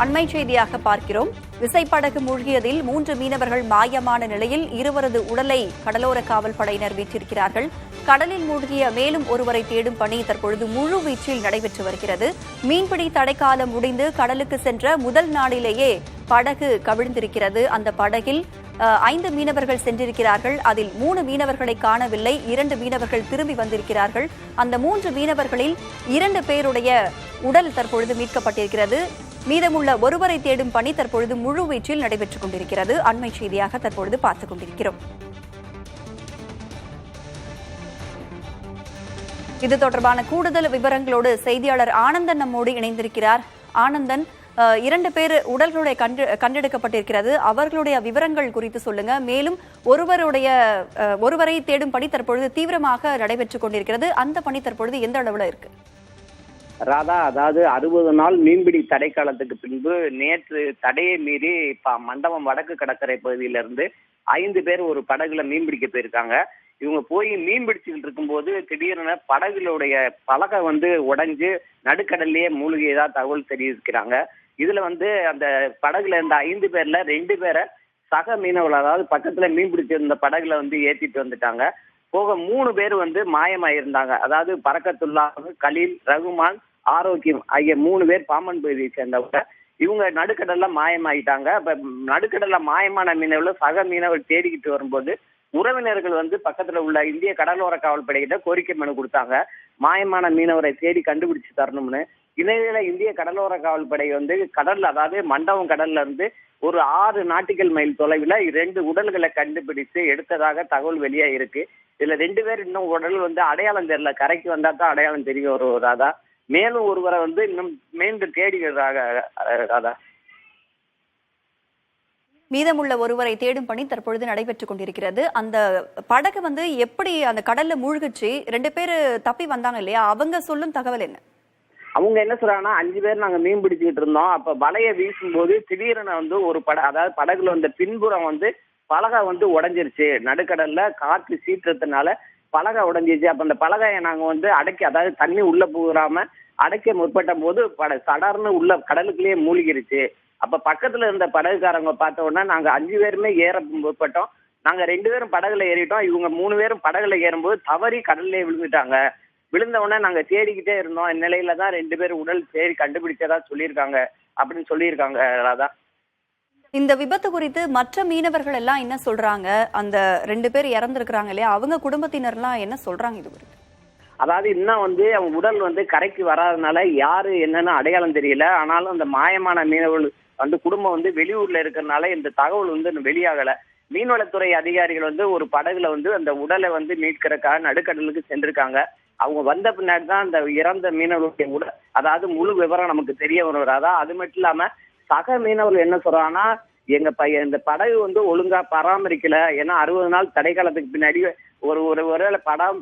அண்மை செய்தியாக பார்க்கிறோம். விசைப்படகு மூழ்கியதில் 3 மீனவர்கள் மாயமான நிலையில் இருவரது உடலை கடலோர காவல் படையினர் மீட்டிருக்கிறார்கள். கடலில் மூழ்கிய மேலும் ஒருவரை தேடும் பணி தற்பொழுது முழு வீச்சில் நடைபெற்று வருகிறது. மீன்பிடி தடைக்காலம் முடிந்து கடலுக்கு சென்ற முதல் நாளிலேயே படகு கவிழ்ந்திருக்கிறது. அந்த படகில் 5 மீனவர்கள் சென்றிருக்கிறார்கள். அதில் 3 மீனவர்களை காணவில்லை. 2 மீனவர்கள் திரும்பி வந்திருக்கிறார்கள். அந்த 3 மீனவர்களில் 2 பேருடைய உடல் தற்பொழுது மீட்கப்பட்டிருக்கிறது. மீதமுள்ள ஒருவரை தேடும் பணி தற்பொழுது முழுவீச்சில் நடைபெற்றுக் கொண்டிருக்கிறது. அண்மை செய்தியாக தற்பொழுது பார்த்துக் கொண்டிருக்கிறோம். இது தொடர்பான கூடுதல் விவரங்களோடு செய்தியாளர் ஆனந்தன் நம்மோடு இணைந்திருக்கிறார். ஆனந்தன், 2 பேர் உடல்களுடைய கண்டெடுக்கப்பட்டிருக்கிறது. அவர்களுடைய விவரங்கள் குறித்து சொல்லுங்க. மேலும் ஒருவரை தேடும் பணி தற்பொழுது தீவிரமாக நடைபெற்றுக் கொண்டிருக்கிறது. அந்த பணி தற்பொழுது எந்த அளவுல இருக்கு? ராதா, அதாவது 60 நாள் மீன்பிடி தடைக்காலத்துக்கு பின்பு நேற்று தடையை மீறி மண்டபம் வடக்கு கடற்கரை பகுதியிலிருந்து 5 பேர் ஒரு படகுல மீன்பிடிக்க போயிருக்காங்க. இவங்க போய் மீன் பிடிச்சுக்கிட்டு இருக்கும்போது திடீர்னு படகுகளுடைய பலகை உடைஞ்சு நடுக்கடல்லையே மூழ்கியதா தகவல் தெரிவிக்கிறாங்க. இதுல அந்த படகுல இருந்த 5 பேர்ல 2 பேரை சக மீனவர்கள், அதாவது பக்கத்துல மீன் பிடிச்சிருந்த படகுல ஏத்திட்டு வந்துட்டாங்க. போக 3 பேர் மாயமாயிருந்தாங்க. அதாவது பரக்கத்துல்லா, கலீல், ரகுமான், ஆரோக்கியம் ஆகிய 3 பேர் பாம்பன் பகுதியை சேர்ந்தவங்க. இவங்க நடுக்கடல்ல மாயமாயிட்டாங்க. இப்ப நடுக்கடல்ல மாயமான மீனவர்கள் சக மீனவர்கள் தேடிக்கிட்டு வரும்போது உறவினர்கள் பக்கத்துல உள்ள இந்திய கடலோர காவல் படைகிட்ட கோரிக்கை மனு கொடுத்தாங்க. மாயமான மீனவரை தேடி கண்டுபிடிச்சு தரணும்னு. இணையில இந்திய கடலோர காவல் படை கடல்ல, அதாவது மண்டபம் கடல்ல இருந்து ஒரு 6 நாட்டிக்கல் மைல் தொலைவில் 2 உடல்களை கண்டுபிடித்து எடுத்ததாக தகவல் வெளியா இருக்கு. இதுல 2 பேர் இன்னும் உடல் அடையாளம் தெரியல. கரைக்கு வந்தா தான் அடையாளம் தெரிய வருவதா. மேலும் ஒருவரை இன்னும் மீண்டும் தேடுகிறதாக. ராதா, மீதமுள்ள ஒருவரை தேடும் பணி தற்பொழுது நடைபெற்றுக் கொண்டிருக்கிறது. அந்த படகு எப்படி அந்த கடல்ல மூழ்கிச்சு? 2 பேர் தப்பி வந்தாங்க இல்லையா? அவங்க சொல்லும் தகவல் என்ன? அவங்க என்ன சொல்றாங்கன்னா, 5 பேர் நாங்க மீன் பிடிச்சுக்கிட்டு இருந்தோம். அப்ப வலையை வீசும்போது திடீரென ஒரு அதாவது படகுல பின்புறம் பலகை உடைஞ்சிருச்சு. நடுக்கடல்ல காற்று சீற்றத்தினால பலகை உடைஞ்சிருச்சு. அப்ப அந்த பலகையை நாங்க அடைக்க, அதாவது தண்ணி உள்ள போகாம அடைக்க முற்பட்ட போது சடர்னு உள்ள கடலுக்குள்ளேயே மூழ்கிருச்சு. அப்ப பக்கத்துல இருந்த படகுக்காரங்க பார்த்த உடனே நாங்க 5 பேருமே ஏற முற்பட்டோம். நாங்க 2 பேரும் படகுல ஏறிட்டோம். இவங்க 3 பேரும் படகுல ஏறும்போது தவறி கடல்லே விழுந்துட்டாங்க. விழுந்த உடனே நாங்க தேடிக்கிட்டே இருந்தோம். இந்நிலையில தான் 2 பேர் உடல் தேடி கண்டுபிடிச்சதா சொல்லியிருக்காங்க அப்படின்னு சொல்லியிருக்காங்க. ராதா, இந்த விபத்து குறித்து மற்ற மீனவர்கள் எல்லாம் என்ன சொல்றாங்க? அந்த 2 பேர் இறந்திருக்கிறாங்க இல்லையா, அவங்க குடும்பத்தினர்லாம் என்ன சொல்றாங்க இது குறித்து? அதாவது இன்னும் அவங்க உடல் கரைக்கு வராதனால யாரு என்னன்னு அடையாளம் தெரியல. ஆனாலும் அந்த மாயமான மீனவர்கள் குடும்பம் வெளியூர்ல இருக்கிறதுனால இந்த தகவல் வெளியாகல. மீன்வளத்துறை அதிகாரிகள் ஒரு படகுல அந்த உடலை மீட்கிறதுக்காக நடுக்கடலுக்கு சென்றிருக்காங்க. அவங்க வந்த பின்னாடி தான் அந்த இறந்த மீனவர்களுடைய உடல், அதாவது முழு விவரம் நமக்கு தெரிய வருவதா. அது மட்டும் இல்லாம சக மீனவர்கள் என்ன சொல்றாங்கன்னா, எங்க பையன் இந்த படகு ஒழுங்கா பராமரிக்கல. ஏன்னா 60 நாள் தடைக்காலத்துக்கு பின்னாடி ஒருவேளை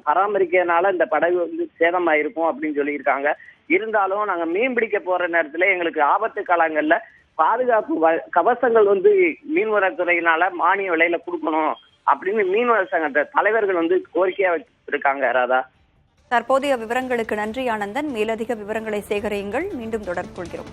பராமரிக்கிறதுனால இந்த படகு சேதமாயிருக்கும் அப்படின்னு சொல்லியிருக்காங்க. இருந்தாலும் நாங்க மீன் பிடிக்க போற நேரத்துல எங்களுக்கு ஆபத்து காலங்கள்ல பாதுகாப்பு கவசங்கள் மீன்வளத்துறையினால மானிய விலையில கொடுக்கணும் அப்படின்னு மீன்வள சங்க தலைவர்கள் கோரிக்கையா வச்சிருக்காங்க. ராதா, தற்போதைய விவரங்களுக்கு நன்றி ஆனந்தன். மேலதிக விவரங்களை சேகரியுங்கள். மீண்டும் தொடர்பு கொள்கிறோம்.